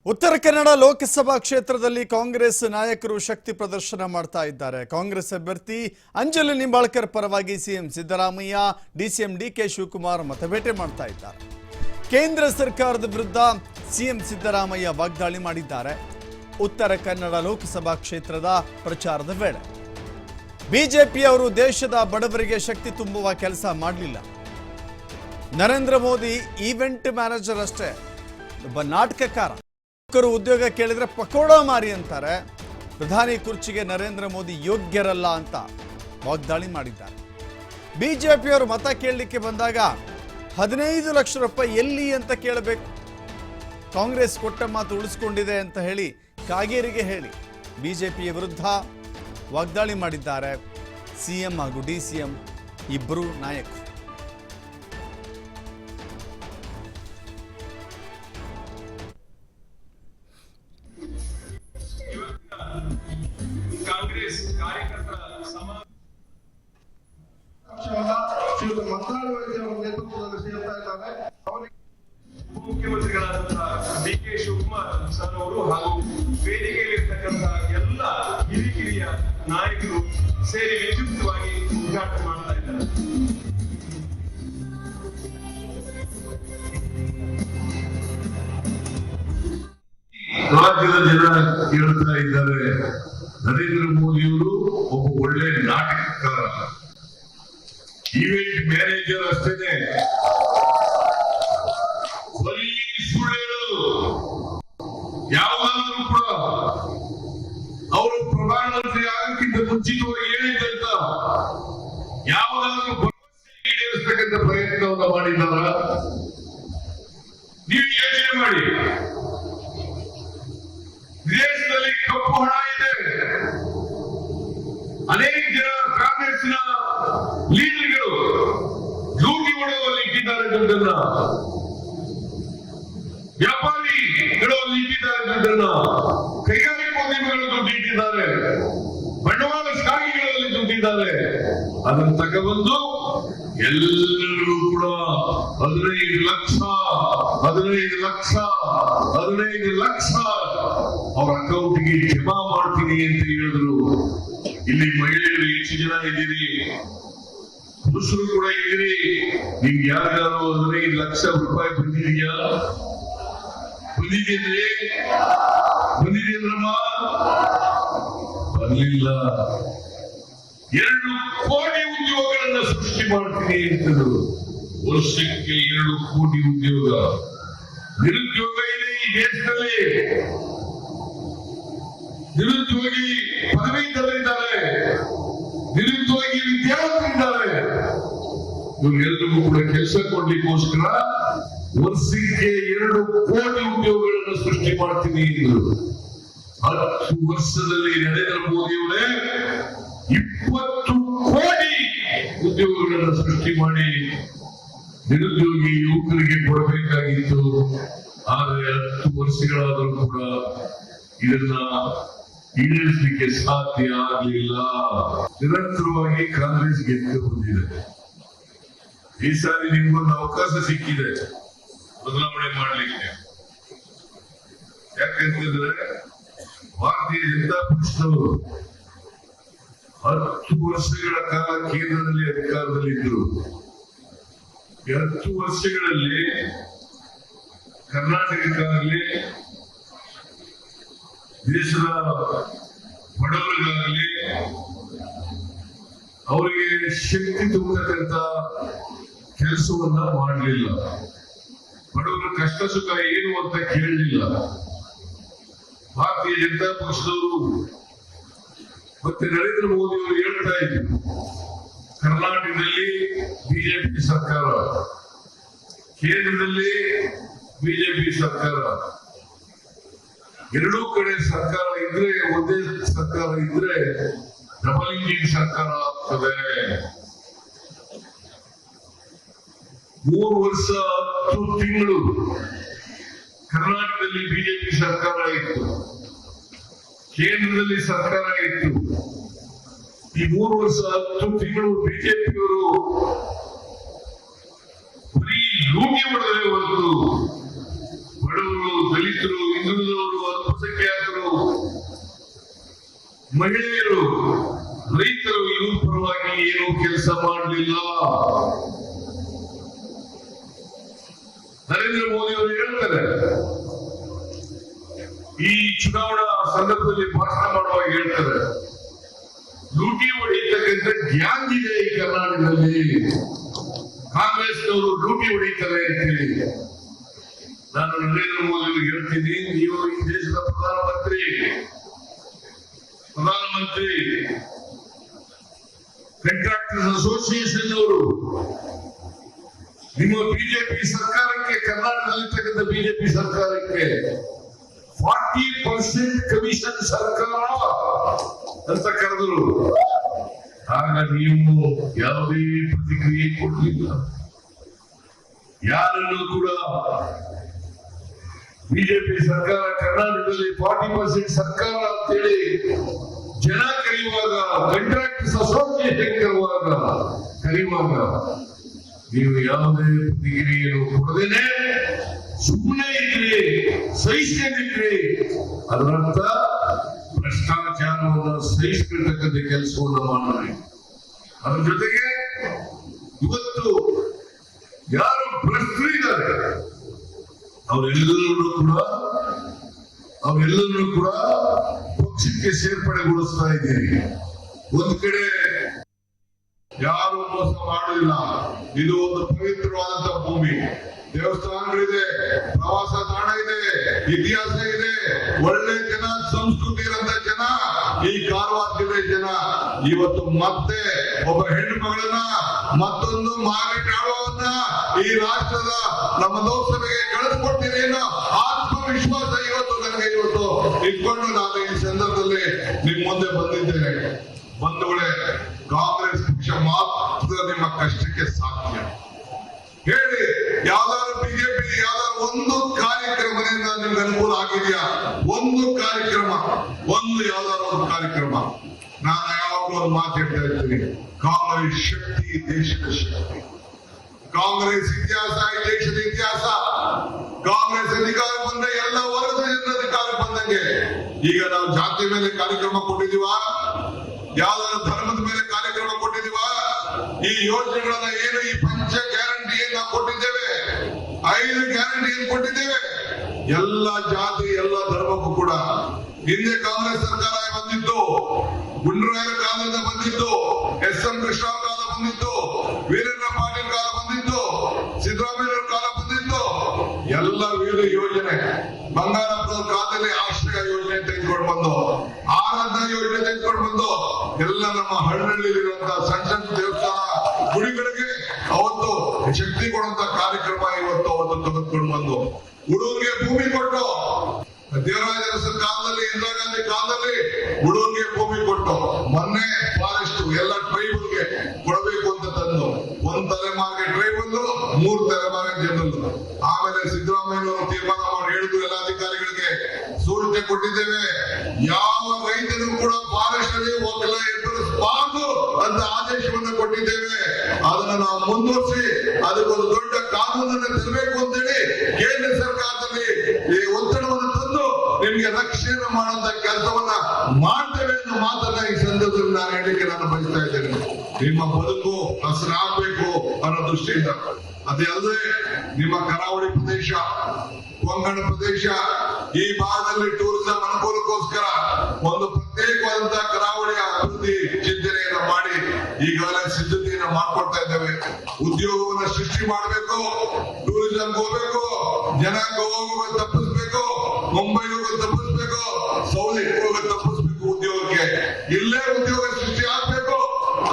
ಉತ್ತರ ಕನ್ನಡ ಲೋಕಸಭಾ ಕ್ಷೇತ್ರದಲ್ಲಿ ಕಾಂಗ್ರೆಸ್ ನಾಯಕರು ಶಕ್ತಿ ಪ್ರದರ್ಶನ ಮಾಡ್ತಾ ಇದ್ದಾರೆ. ಕಾಂಗ್ರೆಸ್ ಅಭ್ಯರ್ಥಿ ಅಂಜಲಿ ನಿಂಬಾಳ್ಕರ್ ಪರವಾಗಿ CM Siddaramaiah, DCM DK Shivakumar ಮತಬೇಟೆ ಮಾಡ್ತಾ ಇದ್ದಾರೆ. ಕೇಂದ್ರ ಸರ್ಕಾರದ ವಿರುದ್ಧ ಸಿಎಂ ಸಿದ್ದರಾಮಯ್ಯ ವಾಗ್ದಾಳಿ ಮಾಡಿದ್ದಾರೆ. ಉತ್ತರ ಕನ್ನಡ ಲೋಕಸಭಾ ಕ್ಷೇತ್ರದ ಪ್ರಚಾರದ ವೇಳೆ ಬಿಜೆಪಿಯವರು ದೇಶದ ಬಡವರಿಗೆ ಶಕ್ತಿ ತುಂಬುವ ಕೆಲಸ ಮಾಡಲಿಲ್ಲ. ನರೇಂದ್ರ ಮೋದಿ ಈವೆಂಟ್ ಮ್ಯಾನೇಜರ್ ಅಷ್ಟೇ, ಒಬ್ಬ ನಾಟಕಕಾರ. ಉದ್ಯೋಗ ಕೇಳಿದ್ರೆ ಪಕೋಡ ಮಾರಿ ಅಂತಾರೆ. ಪ್ರಧಾನಿ ಕುರ್ಚಿಗೆ ನರೇಂದ್ರ ಮೋದಿ ಯೋಗ್ಯರಲ್ಲ ಅಂತ ವಾಗ್ದಾಳಿ ಮಾಡಿದ್ದಾರೆ. ಬಿಜೆಪಿಯವರು ಮತ ಕೇಳಲಿಕ್ಕೆ ಬಂದಾಗ 15 ಲಕ್ಷ ರೂಪಾಯಿ ಎಲ್ಲಿ ಅಂತ ಕೇಳಬೇಕು. ಕಾಂಗ್ರೆಸ್ ಕೊಟ್ಟ ಮಾತು ಉಳಿಸ್ಕೊಂಡಿದೆ ಅಂತ ಹೇಳಿ ಕಾಗೇರಿಗೆ ಹೇಳಿ ಬಿಜೆಪಿಯ ವಿರುದ್ಧ ವಾಗ್ದಾಳಿ ಮಾಡಿದ್ದಾರೆ ಸಿಎಂ ಹಾಗೂ ಡಿಸಿಎಂ ಇಬ್ಬರು ನಾಯಕರು. ಕಾಂಗ್ರೆಸ್ ಕಾರ್ಯಕರ್ತರ ಮುಖ್ಯಮಂತ್ರಿಗಳಾದಂತಹ ಡಿಕೆ ಶಿವಕುಮಾರ್ ಸರ್ ಅವರು ಹಾಗೂ ವೇದಿಕೆಯಲ್ಲಿರ್ತಕ್ಕಂಥ ಎಲ್ಲ ಹಿರಿಯ ನಾಯಕರು ಸೇರಿ ವಿದ್ಯುಕ್ತವಾಗಿ ಉದ್ಘಾಟನೆ ಮಾಡ್ತಾ ಇದ್ದಾರೆ. ರಾಜ್ಯದ ಜನ ಕೇಳ್ತಾ ಇದ್ದಾರೆ, ನರೇಂದ್ರ ಮೋದಿಯವರು ಒಬ್ಬ ಒಳ್ಳೆ ನಾಟಕಕಾರ, ಈವೆಂಟ್ ಮ್ಯಾನೇಜರ್ ಅಷ್ಟೇನೆ, ಬರೀ ಸುಳ್ಳು ಹೇಳೋದು. ಯಾವುದಾದ್ರೂ ಕೂಡ ಅವರು ಪ್ರಧಾನಮಂತ್ರಿ ಆಗಕ್ಕಿಂತ ಮುಂಚಿತವಾಗಿ ಹೇಳಿದ್ದಂತ ಯಾವುದಾದ್ರೂ ಭರವಸೆ ಈಡೇರಿಸತಕ್ಕಂಥ ಪ್ರಯತ್ನವನ್ನ ಮಾಡಿದ್ದಾರ? ನೀವು ಯೋಚನೆ ಮಾಡಿ. ದೇಶದಲ್ಲಿ ಕಪ್ಪು ಹಣ ಇದೆ. ಅನೇಕ ಜನ ಕಾಂಗ್ರೆಸ್ನ ಲೀಡರ್ಗಳು ಲೂಟಿ ಮಾಡುವಲ್ಲಿ ಇಟ್ಟಿದ್ದಾರೆ ದುಡ್ಡನ್ನ, ವ್ಯಾಪಾರಿಗಳು ಇಟ್ಟಿದ್ದಾರೆ ದುಡ್ಡನ್ನ, ಕೈಗಾರಿಕೋದ್ಯಮಿಗಳು ದುಡ್ಡು ಇಟ್ಟಿದ್ದಾರೆ, ಬಂಡವಾಳಶಾಹಿಗಳಲ್ಲಿ ದುಡ್ಡಿದ್ದಾರೆ. ಅದನ್ನು ತಗೊಬಂದು ಎಲ್ಲರೂ ಕೂಡ 15 ಲಕ್ಷ ಅವ್ರ ಅಕೌಂಟ್ಗೆ ಜಮಾ ಮಾಡ್ತೀನಿ ಅಂತ ಹೇಳಿದ್ರು. ಇಲ್ಲಿ ಮಹಿಳೆಯರು ಹೆಚ್ಚು ಜನ ಇದ್ದೀರಿ, ಪುರುಷರು ಕೂಡ ಇದ್ದೀರಿ. ನಿಮ್ಗೆ ಯಾರಿಗಾರು 15 ಲಕ್ಷ ರೂಪಾಯಿ ಬಂದಿದೆಯಾ? ಬಂದಿದ್ರಮ್ಮ? ಬರ್ಲಿಲ್ಲ. 2 ಕೋಟಿ ಉದ್ಯೋಗಗಳನ್ನ ಸೃಷ್ಟಿ ಮಾಡ್ತೀನಿ ಅಂತಂದ್ರು. ವರ್ಷಕ್ಕೆ 2 ಕೋಟಿ ಉದ್ಯೋಗ. ನಿರುದ್ಯೋಗ ಇದೆ ಈ ದೇಶದಲ್ಲಿ. ನಿರುದ್ಯೋಗಿ ಪದವೀಧರರಿದ್ದಾರೆ, ನಿರುದ್ಯೋಗಿ ವಿದ್ಯಾರ್ಥಿಗಳಿದ್ದಾರೆ. ಇವ್ರಿಗೆಲ್ಲರಿಗೂ ಕೂಡ ಕೆಲಸ ಕೊಡ್ಲಿಕ್ಕೋಸ್ಕರ ವರ್ಷಕ್ಕೆ 2 ಕೋಟಿ ಉದ್ಯೋಗಗಳನ್ನು ಸೃಷ್ಟಿ ಮಾಡ್ತೀನಿ ಎಂದರು. 10 ವರ್ಷದಲ್ಲಿ ನರೇಂದ್ರ ಮೋದಿಯವರೇ 20 ಕೋಟಿ ಉದ್ಯೋಗಗಳನ್ನು ಸೃಷ್ಟಿ ಮಾಡಿ ನಿರುದ್ಯೋಗಿ ಯುವಕರಿಗೆ ಕೊಡಬೇಕಾಗಿತ್ತು. ಆದರೆ 10 ವರ್ಷಗಳಾದರೂ ಕೂಡ ಇದನ್ನ ಈಡೇರಿಸಲಿಕ್ಕೆ ಸಾಧ್ಯ ಆಗಲಿಲ್ಲ. ನಿರಂತರವಾಗಿ ಕಾಂಗ್ರೆಸ್ ಗೆದ್ದು ಬಂದಿದೆ. ಈ ಸಾರಿ ನಿಮ್ಗೊಂದು ಅವಕಾಶ ಸಿಕ್ಕಿದೆ ಬದಲಾವಣೆ ಮಾಡ್ಲಿಕ್ಕೆ. ಯಾಕಂತಂದ್ರೆ ಭಾರತೀಯ ಜನತಾ ಪಕ್ಷದವರು 10 ವರ್ಷಗಳ ಕಾಲ ಕೇಂದ್ರದಲ್ಲಿ ಅಧಿಕಾರದಲ್ಲಿ ಇದ್ದರು. 10 ವರ್ಷಗಳಲ್ಲಿ ಕರ್ನಾಟಕಕ್ಕಾಗಲಿ ದೇಶದ ಬಡವರಿಗಾಗಲಿ ಅವರಿಗೆ ಶಕ್ತಿ ತುಂಬತಕ್ಕಂಥ ಕೆಲಸವನ್ನ ಮಾಡಲಿಲ್ಲ. ಬಡವರ ಕಷ್ಟ ಸುಖ ಏನು ಅಂತ ಕೇಳಲಿಲ್ಲ. ಭಾರತೀಯ ಜನತಾ ಪಕ್ಷದವರು ಮತ್ತೆ ನರೇಂದ್ರ ಮೋದಿ ಅವರು ಹೇಳ್ತಾ ಇದ್ರು, ಕರ್ನಾಟಕದಲ್ಲಿ ಬಿಜೆಪಿ ಸರ್ಕಾರ, ಕೇಂದ್ರದಲ್ಲಿ ಬಿಜೆಪಿ ಸರ್ಕಾರ, ಎರಡೂ ಕಡೆ ಸರ್ಕಾರ ಇದ್ರೆ, ಒಂದೇ ಸರ್ಕಾರ ಇದ್ರೆ ಡಬಲ್ ಇಂಜಿನ್ ಸರ್ಕಾರ ಆಗ್ತದೆ. 3 ವರ್ಷ 10 ತಿಂಗಳು ಕರ್ನಾಟಕದಲ್ಲಿ ಬಿಜೆಪಿ ಸರ್ಕಾರ ಇತ್ತು, ಕೇಂದ್ರದಲ್ಲಿ ಸರ್ಕಾರ ಇತ್ತು. ಈ 3 ವರ್ಷ 10 ತಿಂಗಳು ಬಿಜೆಪಿಯವರು ಬರೀ ಲೂಟಿ ಮಾಡಿದ್ರೆ ಹೊರತು ಬಡವರು, ದಲಿತರು ಹಿಂದುಳಿದವರು, ಅಲ್ಪಸಂಖ್ಯಾತರು, ಮಹಿಳೆಯರು, ರೈತರು ಇವ್ರ ಪರವಾಗಿ ಏನು ಕೆಲಸ ಮಾಡಲಿಲ್ಲ. ನರೇಂದ್ರ ಮೋದಿ ಅವರು ಹೇಳ್ತಾರೆ, ಈ ಚುನಾವಣಾ ಸಂದರ್ಭದಲ್ಲಿ ಭಾಷಣ ಮಾಡುವಾಗ ಹೇಳ್ತಾರೆ, ಲೂಟಿ ಹೊಡೆಯತಕ್ಕಂಥ ಗ್ಯಾಂಗ್ ಇದೆ ಈ ಕರ್ನಾಟಕದಲ್ಲಿ, ಕಾಂಗ್ರೆಸ್ನವರು ಲೂಟಿ ಹೊಡೆಯುತ್ತಾರೆ ಅಂತ ಹೇಳಿ. ನಾನು ನರೇಂದ್ರ ಮೋದಿ ಅವರಿಗೆ ಹೇಳ್ತೀನಿ, ನೀವು ಈ ದೇಶದ ಪ್ರಧಾನಮಂತ್ರಿ ಕಾಂಟ್ರಾಕ್ಟರ್ಸ್ ಅಸೋಸಿಯೇಷನ್ ಅವರು, ನಿಮ್ಮ ಬಿಜೆಪಿ ಸರ್ಕಾರಕ್ಕೆ, ಕರ್ನಾಟಕದಲ್ಲಿರ್ತಕ್ಕಂಥ ಬಿಜೆಪಿ ಸರ್ಕಾರಕ್ಕೆ 40% ಕಮಿಷನ್ ಸರ್ಕಾರ ಅಂತ ಕರೆದರು. ಆಗ ನೀವು ಯಾವುದೇ ಪ್ರತಿಕ್ರಿಯೆ ಕೊಡಲಿಲ್ಲ. ಯಾರನ್ನು ಕೂಡ ಬಿಜೆಪಿ ಸರ್ಕಾರ ಕರ್ನಾಟಕದಲ್ಲಿ 40% ಸರ್ಕಾರ ಅಂತೇಳಿ ಜನ ಕರೆಯುವಾಗ, ಕಾಂಟ್ರಾಕ್ಟರ್ಸ್ ಅಸೋಸಿಯೇಷನ್ ಕರೆಯುವಾಗ ನೀವು ಯಾವುದೇ ಪ್ರತಿಕ್ರಿಯೆಯನ್ನು ಕೊಡದೇನೆ ಸುಮ್ಮನೆ ಇದ್ರಿ, ಸಹಿಸ್ಕೊಂಡಿದ್ರಿ. ಅದರರ್ಥ ಭ್ರಷ್ಟಾಚಾರವನ್ನು ಸಹಿಸಿರ್ತಕ್ಕಂಥ ಕೆಲಸವನ್ನು ಮಾಡಿ. ಅದ್ರ ಜೊತೆಗೆ ಇವತ್ತು ಯಾರು ಭ್ರಷ್ಟರು ಇದ್ದಾರೆ ಅವರೆಲ್ಲರೂ ಕೂಡ ಪಕ್ಷಕ್ಕೆ ಸೇರ್ಪಡೆಗೊಳಿಸ್ತಾ ಇದ್ದೀರಿ. ಒಂದು ಕಡೆ ಯಾರು ಮೋಸ ಮಾಡುವುದಿಲ್ಲ. ಇದು ಒಂದು ಪವಿತ್ರವಾದಂತಹ ಭೂಮಿ, ದೇವಸ್ಥಾನಗಳಿದೆ, ಪ್ರವಾಸ ತಾಣ ಇದೆ, ಇತಿಹಾಸ ಇದೆ, ಒಳ್ಳೆ ಜನ, ಸಂಸ್ಕೃತಿ ಇರಂತ ಜನ ಈ ಕಾರವಾರ ಜಿಲ್ಲೆ ಜನ. ಇವತ್ತು ಮತ್ತೆ ಒಬ್ಬ ಹೆಣ್ಣು ಮಗಳನ್ನ ಮತ್ತೊಂದು ಮಾರಾಟ ಆಳುವನ್ನ ಈ ರಾಷ್ಟ್ರದ ನಮ್ಮ ಲೋಕಸಭೆಗೆ ಕಳಿಸ್ಕೊಡ್ತೀನಿ ಅನ್ನೋ ಆತ್ಮವಿಶ್ವಾಸ ಇವತ್ತು ನನಗೆ ಇಟ್ಕೊಂಡು ನಾನು ಈ ಸಂದರ್ಭದಲ್ಲಿ ನಿಮ್ ಮುಂದೆ ಬಂದಿದ್ದೇನೆ. ಬಂಧುಗಳೇ, ಕಾಂಗ್ರೆಸ್ ಪಕ್ಷ ಮಾತ್ರ ನಿಮ್ಮ ಕಷ್ಟಕ್ಕೆ ಸಾಧ್ಯ. ಹೇಳಿ, ಯಾವ್ದಾದ್ರು ಬಿಜೆಪಿ ಯಾವ್ದಾದ್ರು ಒಂದು ಕಾರ್ಯಕ್ರಮದಿಂದ ನಿಮ್ಗೆ ಅನುಕೂಲ ಆಗಿದೆಯಾ? ಒಂದು ಕಾರ್ಯಕ್ರಮ, ಯಾವ್ದಾದ್ರು ಒಂದು ಕಾರ್ಯಕ್ರಮ. ನಾನು ಯಾವಾಗಲೂ ಒಂದು ಮಾತು ಹೇಳ್ತಾ ಇರ್ತೀನಿ, ಕಾಂಗ್ರೆಸ್ ಶಕ್ತಿ, ದೇಶದ ಶಕ್ತಿ. ಕಾಂಗ್ರೆಸ್ ಇತಿಹಾಸ ಈ ದೇಶದ ಇತಿಹಾಸ. ಕಾಂಗ್ರೆಸ್ ಅಧಿಕಾರ ಬಂದ್ರೆ ಎಲ್ಲ ವರ್ಗದ ಜನರ ಅಧಿಕಾರ ಬಂದಂಗೆ. ಈಗ ನಾವು ಜಾತಿ ಮೇಲೆ ಕಾರ್ಯಕ್ರಮ ಕೊಟ್ಟಿದೀವ, ಯಾವ್ದಾದ್ರು ಧರ್ಮದ ಮೇಲೆ ಕಾರ್ಯಕ್ರಮ ಕೊಟ್ಟಿದೀವ? ಈ ಯೋಜನೆಗಳನ್ನ ಏನು, ಈ ಪಂಚ ಗ್ಯಾರಂಟಿಯನ್ನ ಕೊಟ್ಟಿದ್ದೇವೆ, 5 ಗ್ಯಾರಂಟಿಯನ್ನು ಕೊಟ್ಟಿದ್ದೇವೆ. ಎಲ್ಲ ಜಾತಿ, ಎಲ್ಲ ಧರ್ಮಕ್ಕೂ ಕೂಡ. ಹಿಂದೆ ಕಾಂಗ್ರೆಸ್ ಸರ್ಕಾರ ಬಂದಿತ್ತು, ಗುಂಡೂರಾಯರ ಕಾಲದಿಂದ ಬಂದಿತ್ತು, ಎಸ್.ಎಂ. ಕೃಷ್ಣ ಕಾಲ ಬಂದಿತ್ತು, ವೀರೇಂದ್ರ ಪಾಟೀಲ್ ಕಾಲ ಬಂದಿತ್ತು, ಸಿದ್ದರಾಮಯ್ಯ ಕಾಲ ಬಂದಿತ್ತು. ಎಲ್ಲ ವಿವಿಧ ಯೋಜನೆ, ಬಂಗಾರಪ್ಪನ ಕಾಲದಲ್ಲಿ ಆಶ್ರಯ ಯೋಜನೆ ತೆಗೆದುಕೊಂಡು ಬಂದು, ಆರಾಧನಾ ಯೋಜನೆ ತೆಗೆದುಕೊಂಡು ಬಂದು, ಎಲ್ಲ ನಮ್ಮ ಹಳ್ಳಿಯಲ್ಲಿರುವಂತಹ ಸಣ್ಣ ದೇವಸ್ಥಾನ ಗುಡಿಗಳಿಗೆ ಅವತ್ತು ಶಕ್ತಿ ಕೊಡುವಂತ ಕಾರ್ಯಕ್ರಮ ಅವತ್ತು ತೆಗೆದುಕೊಂಡು ಬಂದು, ಹುಡುಗರಿಗೆ ಭೂಮಿ ಕೊಟ್ಟು, ದೇವರಾಜ ಕಾಲದಲ್ಲಿ, ಇಂದಿರಾ ಗಾಂಧಿ ಕಾಲದಲ್ಲಿ ಹುಡುಗರಿಗೆ ಭೂಮಿ ಕೊಟ್ಟು, ಮೊನ್ನೆ ಫಾರೆಸ್ಟ್ ಎಲ್ಲ ಟ್ರೈಬಲ್ಗೆ ಕೊಡಬೇಕು ಅಂತ ತಂದು, 1 ತಲೆಮಾರಿಗೆ ಟ್ರೈಬಲ್, 3 ತಲೆಮಾರಿಗೆ ಜನರಲ್. ಆಮೇಲೆ ಸಿದ್ದರಾಮಯ್ಯ ತೀರ್ಮಾನ ಮಾಡಿ ಹೇಳಿದ್ರು ಎಲ್ಲ ಅಧಿಕಾರಿಗಳಿಗೆ, ಸೂಚನೆ ಕೊಟ್ಟಿದ್ದೇವೆ, ಯಾವ ರೈತರು ಕೂಡ ಫಾರೆಸ್ಟ್ ಅಲ್ಲಿ ಒಕ್ಕಲ ಎದುರಿಸಬಾರದು ಅಂತ ಆದೇಶವನ್ನು ಕೊಟ್ಟಿದ್ದೇವೆ. ಅದನ್ನ ನಾವು ಮುಂದುವರಿಸಿ ಅದಕ್ಕೊಂದು ದೊಡ್ಡ ಕಾನೂನನ್ನು ತರಬೇಕು ಅಂತೇಳಿ ಕೇಂದ್ರ ಸರ್ಕಾರದಲ್ಲಿ ಈ ಒತ್ತಡವನ್ನು ತಂದು ನಿಮ್ಗೆ ರಕ್ಷಣೆ ಮಾಡುವಂತ ಕೆಲಸವನ್ನ ಮಾಡ್ತೇವೆ ಅನ್ನೋ ಮಾತನ್ನ ಈ ಸಂದರ್ಭದಲ್ಲಿ ನಾನು ಹೇಳಿಕೆ ಬಯಸ್ತಾ ಇದ್ದೇನೆ. ನಿಮ್ಮ ಬದುಕು ಹಸನಾಗಬೇಕು ಅನ್ನೋ ದೃಷ್ಟಿಯಿಂದ. ಅದೇ ಅಲ್ಲದೆ ನಿಮ್ಮ ಕರಾವಳಿ ಪ್ರದೇಶ, ಕೊಂಕಣ ಪ್ರದೇಶ, ಈ ಭಾಗದಲ್ಲಿ ಟೂರಿಸಂ ಅನುಕೂಲಕ್ಕೋಸ್ಕರ ಒಂದು ಪ್ರತ್ಯೇಕವಾದಂತಹ ಕರಾವಳಿಯ ಅಭಿವೃದ್ಧಿ ಚಿಂತನೆಯನ್ನ ಮಾಡಿ ಈಗಾಗಲೇ ಸಿದ್ಧತೆಯನ್ನ ಮಾಡ್ಕೊಳ್ತಾ ಇದ್ದೇವೆ. ಉದ್ಯೋಗವನ್ನ ಸೃಷ್ಟಿ ಮಾಡಬೇಕು, ಟೂರಿಸಂ ಹೋಗ್ಬೇಕು, ಜನ ಗೋವಾಗ ತಪ್ಪಿಸ್ಬೇಕು, ಮುಂಬೈಗೆ ಹೋಗೋದು ತಪ್ಪಿಸ್ಬೇಕು, ಸೌದಿ ಹೋಗೋದು ತಪ್ಪಿಸ್ಬೇಕು. ಉದ್ಯೋಗಕ್ಕೆ ಇಲ್ಲೇ ಉದ್ಯೋಗ ಸೃಷ್ಟಿ ಆಗ್ಬೇಕು.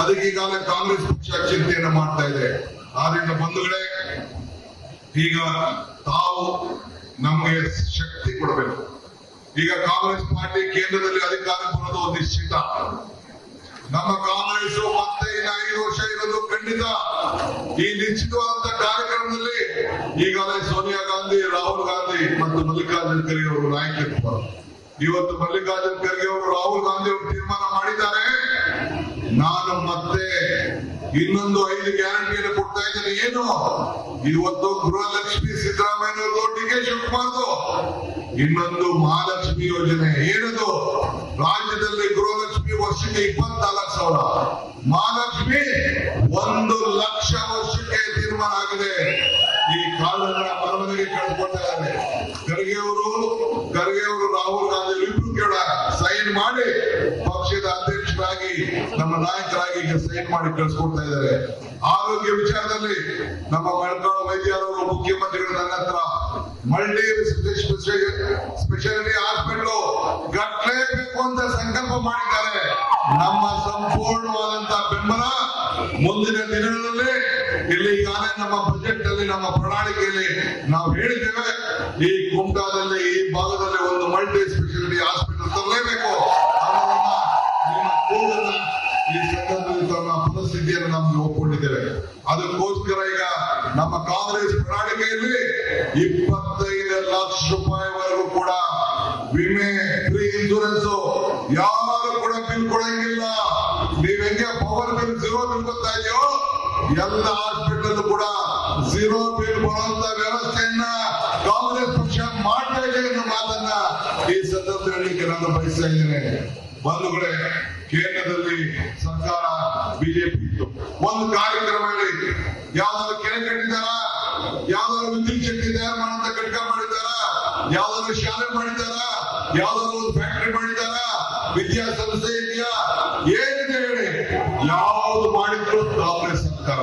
ಅದಕ್ಕೆ ಈಗಾಗಲೇ ಕಾಂಗ್ರೆಸ್ ಪಕ್ಷ ಚಿಂತೆಯನ್ನ ಮಾಡ್ತಾ ಇದೆ. ಆದ್ರಿಂದ ಬಂಧುಗಳೇ, ಈಗ ತಾವು ನಮಗೆ ಶಕ್ತಿ ಕೊಡಬೇಕು. ಈಗ ಕಾಂಗ್ರೆಸ್ ಪಾರ್ಟಿ ಕೇಂದ್ರದಲ್ಲಿ ಅಧಿಕಾರ ಬರೋದು ನಿಶ್ಚಿತ. ನಮ್ಮ ಕಾಂಗ್ರೆಸ್ ಮತ್ತೆ ಇನ್ನ 5 ವರ್ಷ ಇರೋದು ಖಂಡಿತ. ಈ ನಿಶ್ಚಿತವಾದಂತ ಕಾರ್ಯಕ್ರಮದಲ್ಲಿ ಈಗಾಗಲೇ ಸೋನಿಯಾ ಗಾಂಧಿ, ರಾಹುಲ್ ಗಾಂಧಿ ಮತ್ತು ಮಲ್ಲಿಕಾರ್ಜುನ್ ಖರ್ಗೆ ಅವರು ನಾಯಕತ್ವ. ಇವತ್ತು ಮಲ್ಲಿಕಾರ್ಜುನ್ ಖರ್ಗೆ ಅವರು, ರಾಹುಲ್ ಗಾಂಧಿ ಅವರು ತೀರ್ಮಾನ ಮಾಡಿದ್ದಾರೆ, ನಾನು ಮತ್ತೆ ಇನ್ನೊಂದು 5 ಗ್ಯಾರಂಟಿಯನ್ನು ಕೊಡ್ತಾ ಇದ್ದೇನೆ. ಏನು ಇವತ್ತು ಗೃಹಲಕ್ಷ್ಮಿ ಸಿದ್ದರಾಮಯ್ಯ, ಡಿ.ಕೆ. ಶಿವಕುಮಾರ್ದು ಇನ್ನೊಂದು ಮಹಾಲಕ್ಷ್ಮಿ ಯೋಜನೆ. ಏನದು? ರಾಜ್ಯದಲ್ಲಿ ಗೃಹಲಕ್ಷ್ಮಿ ವರ್ಷಕ್ಕೆ 24,000, ಮಹಾಲಕ್ಷ್ಮಿ 1,00,000 ವರ್ಷಕ್ಕೆ ತೀರ್ಮಾನ ಆಗಿದೆ. ಈ ಕಾಲನ್ನ ಮರಮನೆಗೆ ಕಳೆದುಕೊಳ್ತಾ ಇದ್ದಾರೆ. ಖರ್ಗೆ ಅವರು ರಾಹುಲ್ ಗಾಂಧಿ ಇಬ್ರು ಕೂಡ ಸೈನ್ ಮಾಡಿ ಪಕ್ಷದ ಅಧ್ಯಕ್ಷರಾಗಿ ನಮ್ಮ ನಾಯಕರಾಗಿ ಈಗ ಸೈನ್ ಮಾಡಿ ಕಳಿಸ್ಕೊಡ್ತಾ ಇದ್ದಾರೆ. ಆರೋಗ್ಯ ವಿಚಾರದಲ್ಲಿ ನಮ್ಮ ಮಲ್ಕಾಳ ವೈದ್ಯರವರು ಮುಖ್ಯಮಂತ್ರಿಗಳು ನನ್ನ ಹತ್ರ ಮಲ್ಟಿ ಸ್ಪೆಷಾಲಿಟಿ ಹಾಸ್ಪಿಟಲ್ ಕಟ್ಟಲೇಬೇಕು ಅಂತ ಸಂಕಲ್ಪ ಮಾಡಿದ್ದಾರೆ. ನಮ್ಮ ಸಂಪೂರ್ಣವಾದಂತಹ ಬೆಂಬಲ ಮುಂದಿನ ದಿನಗಳಲ್ಲಿ ಇಲ್ಲಿ ಈಗಾಗಲೇ ನಮ್ಮ ಬಜೆಟ್ ಅಲ್ಲಿ ನಮ್ಮ ಪ್ರಣಾಳಿಕೆಯಲ್ಲಿ ನಾವು ಹೇಳಿದ್ದೇವೆ. ಈ ಕುಮಟಾದಲ್ಲಿ ಈ ಭಾಗದಲ್ಲಿ ಒಂದು ಮಲ್ಟಿ ಸ್ಪೆಷಾಲಿಟಿ ಹಾಸ್ಪಿಟಲ್ ತರಲೇಬೇಕು ಅನ್ನೋದನ್ನ ನಿಮ್ಮ ಕೂಗನ್ನ ಈ ಸಂದರ್ಭದಲ್ಲಿ ತನ್ನ ಪರಿಸ್ಥಿತಿಯನ್ನು ನಮ್ಗೆ ಒಪ್ಪಿಕೊಂಡಿದ್ದೇವೆ. ಅದಕ್ಕೋಸ್ಕರ ಈಗ ನಮ್ಮ ಕಾಂಗ್ರೆಸ್ ಪ್ರಣಾಳಿಕೆಯಲ್ಲಿ 25 ಲಕ್ಷ ರೂಪಾಯಿವರೆಗೂ ಕೂಡ ವಿಮೆ ಫ್ರೀ ಇನ್ಸೂರೆನ್ಸ್ ಯಾರು ಕೂಡ ಬಿಲ್ ಕೊಡಂಗಿಲ್ಲ. ನೀವ್ ಹೆಂಗೆ ಪವರ್ ಬಿಲ್ 0 ಬಿಲ್ ಬರ್ತಾ ಇದೆಯೋ ಎಲ್ಲ ಹಾಸ್ಪಿಟಲ್ ಕೂಡ 0 ಬಿಲ್ ಬರುವಂತ ವ್ಯವಸ್ಥೆಯನ್ನ ಕಾಂಗ್ರೆಸ್ ಪಕ್ಷ ಮಾಡ್ತಾ ಇದೆ ಅನ್ನೋ ಮಾತನ್ನ ಈ ಸಂದರ್ಭದಲ್ಲಿ ನಾನು ಬಯಸ್ತಾ ಇದ್ದೇನೆ. ಬಂಧುಗಳೇ, ಕೇಂದ್ರದಲ್ಲಿ ಸರ್ಕಾರ ಬಿಜೆಪಿ ಇತ್ತು. ಒಂದು ಕಾರ್ಯಕ್ರಮ ಹೇಳಿ, ಯಾವ್ದಾದ್ರು ಕೆರೆ ಕಟ್ಟಿದಾರ, ಯಾವ್ದಾದ್ರು ವಿದ್ಯುತ್ ಶಕ್ತಿ ತಯಾರು ಮಾಡುವಂತ ಘಟಕ ಮಾಡಿದಾರ, ಯಾವ್ದಾದ್ರು ಶಾಲೆ ಮಾಡಿದಾರ, ಯಾವ್ದಾದ್ರು ಒಂದು ಫ್ಯಾಕ್ಟರಿ ಮಾಡಿದಾರ, ವಿದ್ಯಾಸಂಸ್ಥೆ ಇದೆಯಾ, ಏನಿದೆ ಹೇಳಿ? ಯಾವ್ದು ಮಾಡಿದ್ರು ಕಾಂಗ್ರೆಸ್ ಸರ್ಕಾರ.